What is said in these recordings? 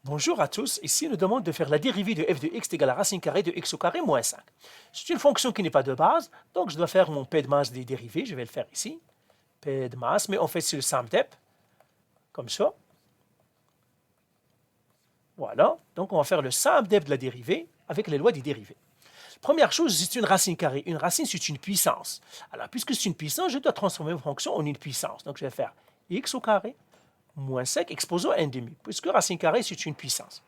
Bonjour à tous, ici on nous demande de faire la dérivée de f de x égale à racine carrée de x au carré moins 5. C'est une fonction qui n'est pas de base, donc je dois faire mon p de masse des dérivés, je vais le faire ici. P de masse, mais on fait sur le SUMDEP, comme ça. Voilà, donc on va faire le SUMDEP de la dérivée avec les lois des dérivés. Première chose, c'est une racine carrée. Une racine, c'est une puissance. Alors, puisque c'est une puissance, je dois transformer ma fonction en une puissance. Donc, je vais faire x au carré moins 5 exposé à 1 demi, puisque racine carrée, c'est une puissance.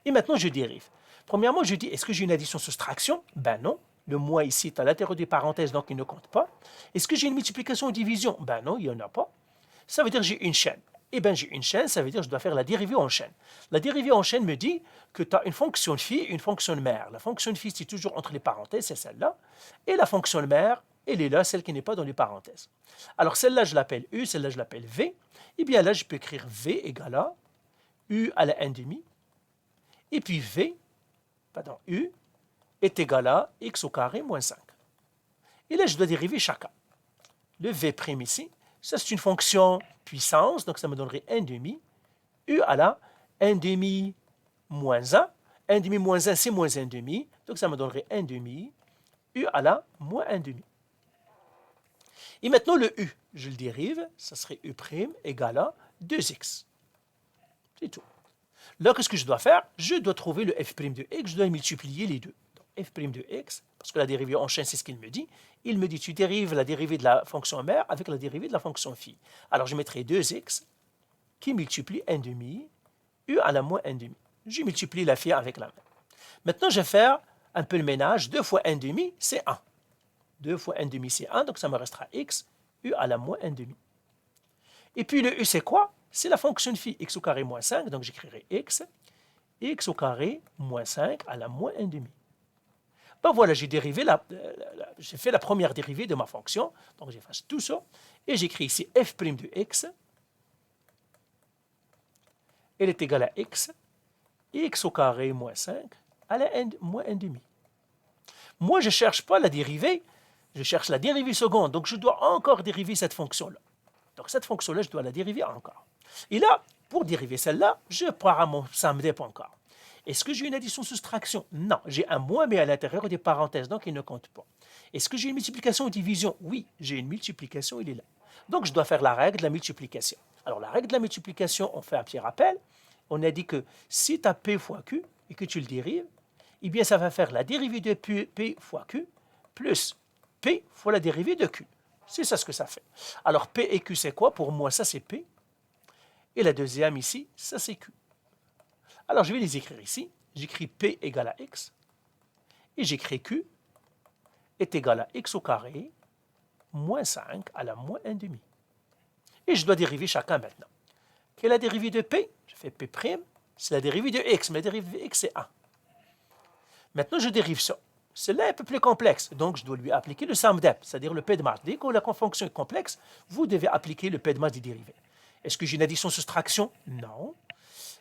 Et maintenant, je dérive. Premièrement, je dis, est-ce que j'ai une addition-soustraction? Ben non. Le moins ici est à l'intérieur des parenthèses, donc il ne compte pas. Est-ce que j'ai une multiplication ou division? Ben non, il n'y en a pas. Ça veut dire que j'ai une chaîne. Eh bien, j'ai une chaîne, ça veut dire que je dois faire la dérivée en chaîne. La dérivée en chaîne me dit que tu as une fonction de phi et une fonction de mère. La fonction de phi, c'est toujours entre les parenthèses, c'est celle-là. Et la fonction de mère, elle est là, celle qui n'est pas dans les parenthèses. Alors, celle-là, je l'appelle U, celle-là, je l'appelle V. Eh bien, là, je peux écrire V égale à U à la 1 demi. Et puis U est égal à x au carré moins 5. Et là, je dois dériver chacun. Le V' ici, ça c'est une fonction puissance, donc ça me donnerait 1 demi. U à la 1 demi moins 1. 1 demi moins 1, c'est moins 1 demi. Donc ça me donnerait 1 demi. U à la moins 1 demi. Et maintenant le U, je le dérive, ça serait U' égale à 2x. C'est tout. Là, qu'est-ce que je dois faire? Je dois trouver le f' de x, je dois multiplier les deux. Donc, f' de x, parce que la dérivée en chaîne, c'est ce qu'il me dit. Il me dit, tu dérives la dérivée de la fonction mère avec la dérivée de la fonction phi. Alors, je mettrai 2x qui multiplie 1 demi, u à la moins 1 demi. Je multiplie la phi avec la mère. Maintenant, je vais faire un peu le ménage. 2 fois 1 demi, c'est 1. 2 fois 1 demi, c'est 1, donc ça me restera x, u à la moins 1 demi. Et puis le u, c'est quoi? C'est la fonction de phi, x au carré moins 5, donc j'écrirai x au carré moins 5 à la moins 1 demi. Ben voilà, j'ai fait la première dérivée de ma fonction, donc j'efface tout ça, et j'écris ici f' de x, elle est égale à x au carré moins 5 à la moins 1 demi. Moi, je ne cherche pas la dérivée, je cherche la dérivée seconde, donc je dois encore dériver cette fonction-là. Donc cette fonction-là, je dois la dériver encore. Et là, pour dériver celle-là, je pars à mon SUMDEP encore. Est-ce que j'ai une addition-soustraction? Non, j'ai un moins, mais à l'intérieur des parenthèses, donc il ne compte pas. Est-ce que j'ai une multiplication ou division? Oui, j'ai une multiplication, il est là. Donc je dois faire la règle de la multiplication. Alors la règle de la multiplication, on fait un petit rappel. On a dit que si tu as P fois Q et que tu le dérives, eh bien ça va faire la dérivée de P fois Q plus P fois la dérivée de Q. C'est ça ce que ça fait. Alors P et Q, c'est quoi? Pour moi, ça c'est P. Et la deuxième ici, ça c'est Q. Alors je vais les écrire ici. J'écris P égale à X. Et j'écris Q est égal à X au carré moins 5 à la moins 1 demi. Et je dois dériver chacun maintenant. Quelle est la dérivée de P? Je fais P', c'est la dérivée de X, mais la dérivée de X c'est 1. Maintenant je dérive ça. Cela est un peu plus complexe, donc je dois lui appliquer le SUMDEP, c'est-à-dire le P de masse. Dès que la fonction est complexe, vous devez appliquer le P de masse des dérivés. Est-ce que j'ai une addition-soustraction? Non.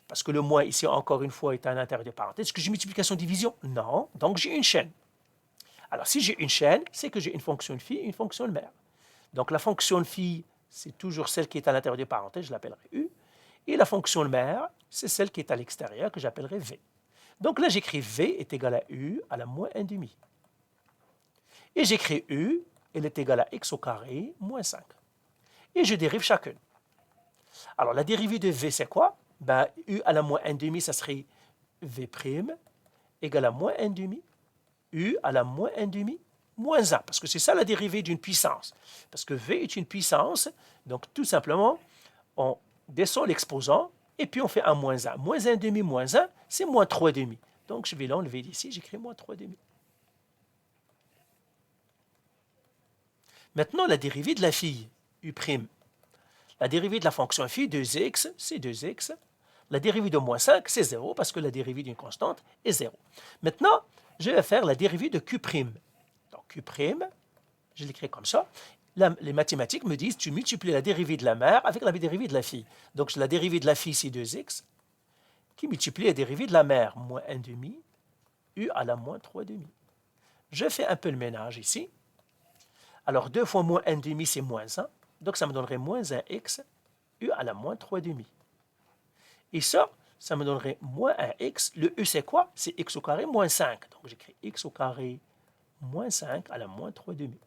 Parce que le moins ici, encore une fois, est à l'intérieur des parenthèses. Est-ce que j'ai multiplication-division? Non. Donc j'ai une chaîne. Alors si j'ai une chaîne, c'est que j'ai une fonction de phi et une fonction de mère. Donc la fonction de phi, c'est toujours celle qui est à l'intérieur des parenthèses, je l'appellerai U. Et la fonction de mère, c'est celle qui est à l'extérieur, que j'appellerai V. Donc là, j'écris V est égal à U à la moins 1 demi. Et j'écris U, elle est égale à x au carré moins 5. Et je dérive chacune. Alors la dérivée de V, c'est quoi? Ben, U à la moins 1 demi, ça serait V' égale à moins 1 demi. U à la moins 1 demi moins 1, parce que c'est ça la dérivée d'une puissance. Parce que V est une puissance, donc tout simplement, on descend l'exposant, et puis on fait un moins 1. Moins 1 demi moins 1, c'est moins 3 demi. Donc je vais l'enlever d'ici, j'écris moins 3 demi. Maintenant, la dérivée de la phi, U'. La dérivée de la fonction phi, 2x, c'est 2x. La dérivée de moins 5, c'est 0, parce que la dérivée d'une constante est 0. Maintenant, je vais faire la dérivée de Q'. Donc Q', je l'écris comme ça. Les mathématiques me disent, tu multiplies la dérivée de la mère avec la dérivée de la phi. Donc la dérivée de la phi, c'est 2x, qui multiplie la dérivée de la mère, moins 1 demi, U à la moins 3 demi. Je fais un peu le ménage ici. Alors 2 fois moins 1 demi, c'est moins 1. Donc ça me donnerait moins 1x, U à la moins 3 demi. Et ça, ça me donnerait moins 1x. Le e, c'est quoi? C'est x au carré moins 5. Donc, j'écris x au carré moins 5 à la moins 3 demi.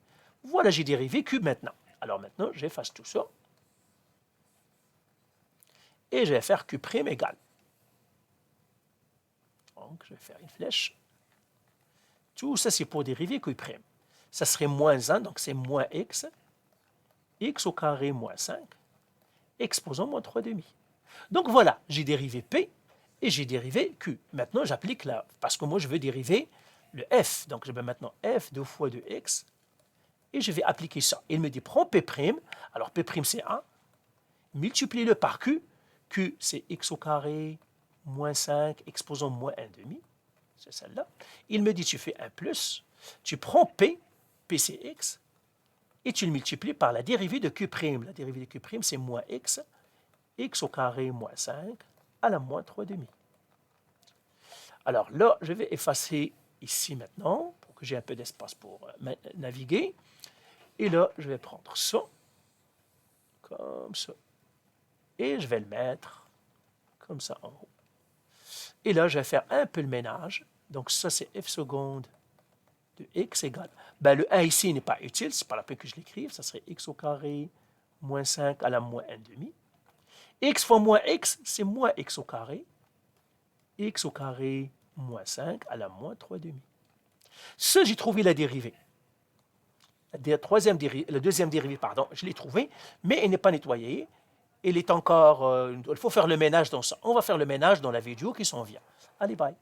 Voilà, j'ai dérivé q maintenant. Alors maintenant, j'efface tout ça. Et je vais faire q' égale. Donc, je vais faire une flèche. Tout ça, c'est pour dériver q'. Ça serait moins 1, donc c'est moins x. X au carré moins 5. Exposant moins 3 demi. Donc voilà, j'ai dérivé P et j'ai dérivé Q. Maintenant, j'applique là, parce que moi, je veux dériver le F. Donc, je vais maintenant F 2 fois 2x et je vais appliquer ça. Il me dit, prends P'. Alors, P' c'est 1. Multiplie-le par Q. Q, c'est x au carré moins 5, exposant moins 1 demi. C'est celle-là. Il me dit, tu fais un plus. Tu prends P, P c'est x, et tu le multiplies par la dérivée de Q'. La dérivée de Q', c'est moins x au carré moins 5 à la moins 3 demi. Alors là, je vais effacer ici maintenant, pour que j'ai un peu d'espace pour naviguer. Et là, je vais prendre ça, comme ça. Et je vais le mettre comme ça en haut. Et là, je vais faire un peu le ménage. Donc ça, c'est f seconde de x égale. Ben, le 1 ici n'est pas utile, c'est pas la peine que je l'écrive. Ça serait x au carré moins 5 à la moins 1 demi. X fois moins x, c'est moins x au carré. X au carré moins 5 à la moins 3 demi. Ça, j'ai trouvé la dérivée. La deuxième dérivée, pardon, je l'ai trouvée, mais elle n'est pas nettoyée. Elle est encore... il faut faire le ménage dans ça. On va faire le ménage dans la vidéo qui s'en vient. Allez, bye.